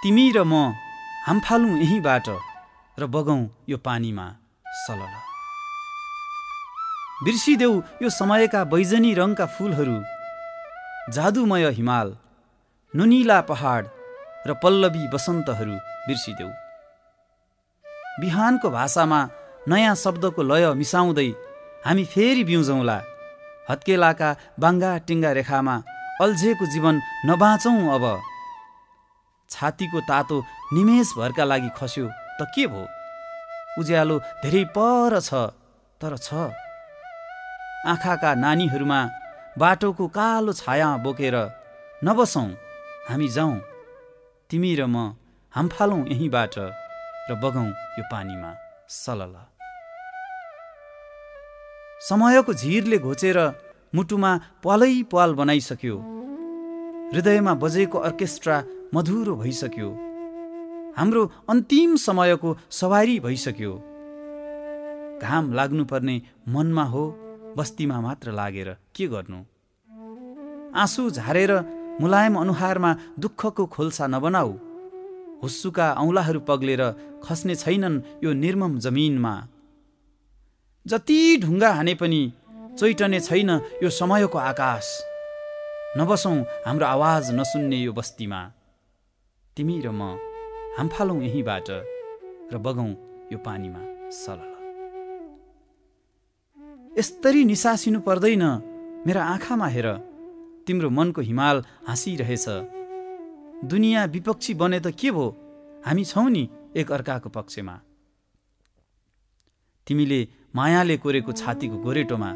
तिमी र म हामफालौँ यहीँबाट र बगौँ यो पानीमा सलल। बिर्सिदेऊ यो समयका बैजनी रङका फूलहरू, जादुमय हिमाल, नुनिला पहाड र पल्लवी बसन्तहरू बिर्सिदेऊ। बिहानको भाषामा नयाँ शब्दको लय मिसाउँदै हामी फेरि बिउजौँला। हत्केलाका बाङ्गा टिङ्गा रेखामा अल्झेको जीवन नबाँचौँ अब। छातीको तातो निमेषभरका लागि खस्यो त के भो? उज्यालो धेरै पर छ, तर छ। आँखाका नानीहरूमा बाटोको कालो छाया बोकेर नबसौँ, हामी जाउँ। तिमी र म हामफालौँ यहीँबाट र बगौँ यो पानीमा सलल। समयको झिरले घोचेर मुटुमा प्वालै प्वाल बनाइसक्यो। हृदयमा बजेको अर्केस्ट्रा मधुरो भइसक्यो। हाम्रो अन्तिम समयको सवारी भइसक्यो। घाम लाग्नुपर्ने मनमा हो, बस्तीमा मात्र लागेर के गर्नु? आँसु झारेर मुलायम अनुहारमा दुःखको खोल्सा नबनाऊ। हुस्सुका औँलाहरू पग्लेर खस्ने छैनन् यो निर्मम जमिनमा। जति ढुङ्गा हाने पनि चैटने छैन यो समयको आकाश। नबसौँ हाम्रो आवाज नसुन्ने यो बस्तीमा। तिमी र म हामफालौँ यहीँबाट र बगौँ यो पानीमा सलल। यसरी निसासिनु पर्दैन, मेरा आँखामा हेर। तिम्रो मनको हिमाल हाँसिरहेछ। दुनियाँ विपक्षी बने त के भो, हामी छौँ नि एक अर्काको पक्षमा। तिमीले मायाले कोरेको छातीको गोरेटोमा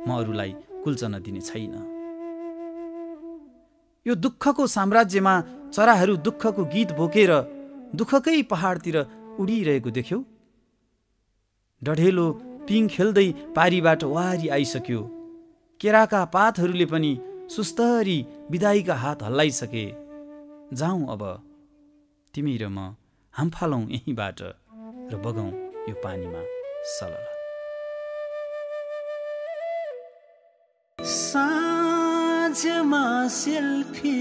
म अरूलाई कुल्चन दिने छैन। यो दुःखको साम्राज्यमा चराहरू दुःखको गीत बोकेर दुःखकै पहाडतिर उडिरहेको देख्यौ? डढेलो पिङ खेल्दै पारीबाट वारी आइसक्यो। केराका पातहरूले पनि सुस्तरी बिदाईका हात हल्लाइसके। जाउँ अब, तिमी र म हामफालौँ यहीँबाट र बगौँ यो पानीमा सलल। साँझमा सेल्फी